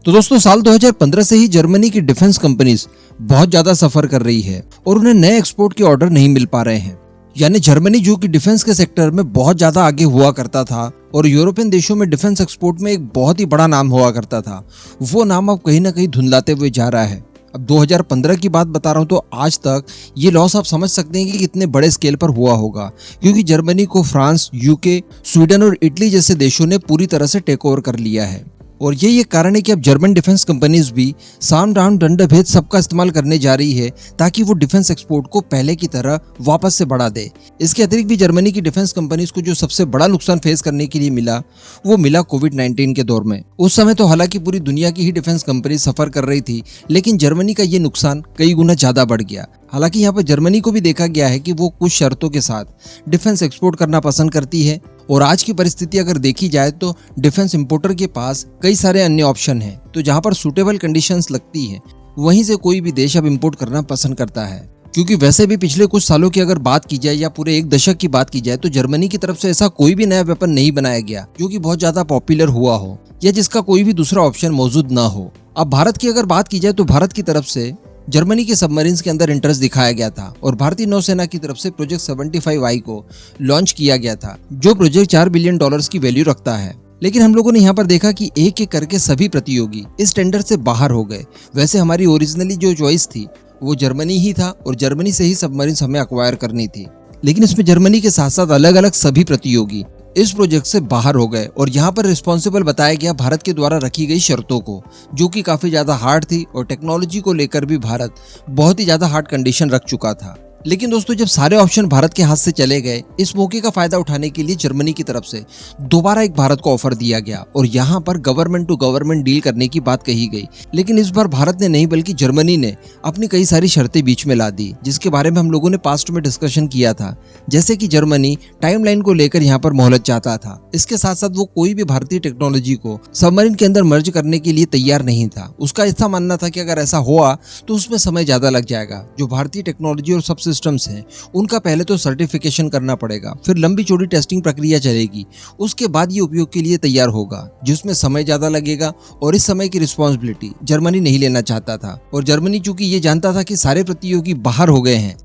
तो दोस्तों साल 2015 से ही जर्मनी की डिफेंस कंपनीज बहुत ज्यादा सफर कर रही है और उन्हें नए एक्सपोर्ट के ऑर्डर नहीं मिल पा रहे हैं। यानी जर्मनी जो कि डिफेंस के सेक्टर में बहुत ज्यादा आगे हुआ करता था और यूरोपियन देशों में डिफेंस एक्सपोर्ट में एक बहुत ही बड़ा नाम हुआ करता था, वो नाम अब कहीं ना कहीं धुंधलाते हुए जा रहा है। अब 2015 की बात बता रहा हूँ तो आज तक ये लॉस आप समझ सकते हैं कि कितने बड़े स्केल पर हुआ होगा, क्योंकि जर्मनी को फ्रांस, यूके, स्वीडन और इटली जैसे देशों ने पूरी तरह से टेक ओवर कर लिया है। और यही एक कारण है कि अब जर्मन डिफेंस कंपनीज भी साम दाम दंड भेद सबका इस्तेमाल करने जा रही है ताकि वो डिफेंस एक्सपोर्ट को पहले की तरह वापस से बढ़ा दे। इसके अतिरिक्त भी जर्मनी की डिफेंस कंपनीज को जो सबसे बड़ा नुकसान फेस करने के लिए मिला वो मिला कोविड-19 के दौर में। उस समय तो हालांकि पूरी दुनिया की ही डिफेंस कंपनी सफर कर रही थी, लेकिन जर्मनी का ये नुकसान कई गुना ज्यादा बढ़ गया। हालांकि यहाँ पर जर्मनी को भी देखा गया है कि वो कुछ शर्तों के साथ डिफेंस एक्सपोर्ट करना पसंद करती है और आज की परिस्थिति अगर देखी जाए तो डिफेंस इंपोर्टर के पास कई सारे अन्य ऑप्शन हैं। तो जहां पर सूटेबल कंडीशंस लगती हैं वहीं से कोई भी देश अब इंपोर्ट करना पसंद करता है, क्योंकि वैसे भी पिछले कुछ सालों की अगर बात की जाए या पूरे एक दशक की बात की जाए तो जर्मनी की तरफ से ऐसा कोई भी नया वेपन नहीं बनाया गया जो कि बहुत ज्यादा पॉपुलर हुआ हो या जिसका कोई भी दूसरा ऑप्शन मौजूद ना हो। अब भारत की अगर बात की जाए तो भारत की तरफ से जर्मनी के सबमरीन्स के अंदर इंटरेस्ट दिखाया गया था और भारतीय नौसेना की तरफ से प्रोजेक्ट 75I को लॉन्च किया गया था, जो प्रोजेक्ट $4 बिलियन की वैल्यू रखता है। लेकिन हम लोगों ने यहाँ पर देखा कि एक एक करके सभी प्रतियोगी इस टेंडर से बाहर हो गए। वैसे हमारी ओरिजिनली जो चॉइस थी वो जर्मनी ही था और जर्मनी से ही सबमरीन्स हमें अक्वायर करनी थी, लेकिन इसमें जर्मनी के साथ साथ अलग अलग सभी प्रतियोगी इस प्रोजेक्ट से बाहर हो गए और यहाँ पर रिस्पॉन्सिबल बताया गया भारत के द्वारा रखी गई शर्तों को, जो कि काफी ज्यादा हार्ड थी और टेक्नोलॉजी को लेकर भी भारत बहुत ही ज्यादा हार्ड कंडीशन रख चुका था। लेकिन दोस्तों जब सारे ऑप्शन भारत के हाथ से चले गए, इस मौके का फायदा उठाने के लिए जर्मनी की तरफ से दोबारा एक भारत को ऑफर दिया गया और यहाँ पर गवर्नमेंट टू गवर्नमेंट डील करने की बात कही गई। लेकिन इस बार भारत ने नहीं बल्कि जर्मनी ने अपनी कई सारी शर्तें बीच में ला दी, जिसके बारे में हम लोगों ने पास्ट में डिस्कशन किया था। जैसे कि जर्मनी टाइमलाइन को लेकर यहाँ पर मोहलत चाहता था, इसके साथ साथ वो कोई भी भारतीय टेक्नोलॉजी को सबमरीन के अंदर मर्ज करने के लिए तैयार नहीं था। उसका ऐसा मानना था कि अगर ऐसा हुआ तो उसमें समय ज्यादा लग जाएगा। जो भारतीय टेक्नोलॉजी और सब सिस्टम्स हैं उनका पहले तो सर्टिफिकेशन करना पड़ेगा, फिर लंबी चौड़ी टेस्टिंग प्रक्रिया चलेगी, उसके बाद ये उपयोग के लिए तैयार होगा, जिसमें समय ज्यादा लगेगा और इस समय की रिस्पॉन्सिबिलिटी जर्मनी नहीं लेना चाहता था। और जर्मनी चूंकि ये जानता था कि सारे प्रतियोगी बाहर हो गए हैं,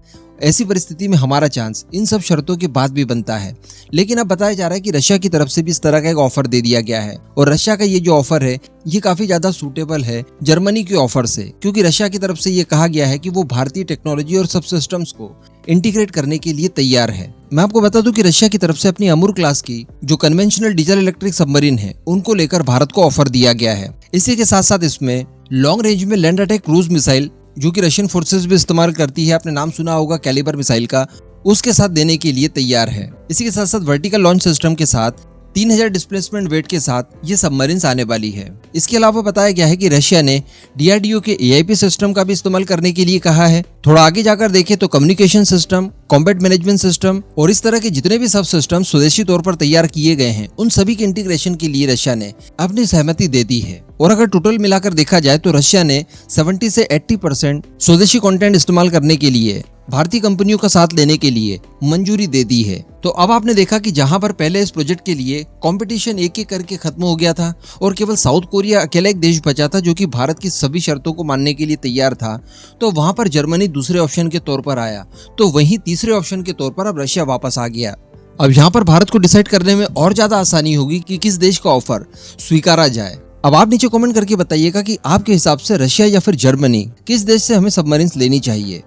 ऐसी परिस्थिति में हमारा चांस इन सब शर्तों के बाद भी बनता है। लेकिन अब बताया जा रहा है कि रशिया की तरफ से भी इस तरह का एक ऑफर दे दिया गया है और रशिया का ये जो ऑफर है ये काफी ज्यादा सूटेबल है जर्मनी के ऑफर से, क्योंकि रशिया की तरफ से ये कहा गया है कि वो भारतीय टेक्नोलॉजी और सब सिस्टम्स को इंटीग्रेट करने के लिए तैयार है। मैं आपको बता दूं कि रशिया की तरफ से अपनी अमूर क्लास की जो कन्वेंशनल डीजल इलेक्ट्रिक सबमरीन है उनको लेकर भारत को ऑफर दिया गया है। इसी के साथ साथ इसमें लॉन्ग रेंज में लैंड अटैक क्रूज मिसाइल, जो कि रशियन फोर्सेस भी इस्तेमाल करती है, आपने नाम सुना होगा कैलिबर मिसाइल का, उसके साथ देने के लिए तैयार है। इसी के साथ साथ वर्टिकल लॉन्च सिस्टम के साथ 3000 डिस्प्लेसमेंट वेट के साथ ये सबमरीन्स आने वाली है। इसके अलावा बताया गया है कि रशिया ने DRDO के AIP सिस्टम का भी इस्तेमाल करने के लिए कहा है। थोड़ा आगे जाकर देखें तो communication system, combat management system और इस तरह के जितने भी सब सिस्टम स्वदेशी तौर पर तैयार किए गए हैं उन सभी के इंटीग्रेशन के लिए रशिया ने अपनी सहमति दे दी है। और अगर टोटल मिलाकर देखा जाए तो रशिया ने 70 से 80% स्वदेशी कंटेंट इस्तेमाल करने के लिए भारतीय कंपनियों का साथ लेने के लिए मंजूरी दे दी है। तो अब आपने देखा कि जहां पर पहले इस प्रोजेक्ट के लिए कंपटीशन एक एक करके खत्म हो गया था और केवल साउथ कोरिया अकेला एक देश बचा था जो कि भारत की सभी शर्तों को मानने के लिए तैयार था, तो वहां पर जर्मनी दूसरे ऑप्शन के तौर पर आया, तो वहीं तीसरे ऑप्शन के तौर पर अब रशिया वापस आ गया। अब यहाँ पर भारत को डिसाइड करने में और ज्यादा आसानी होगी कि किस देश का ऑफर स्वीकारा जाए। अब आप नीचे कमेंट करके बताइएगा कि आपके हिसाब से रशिया या फिर जर्मनी किस देश से हमें सबमरीन्स लेनी चाहिए।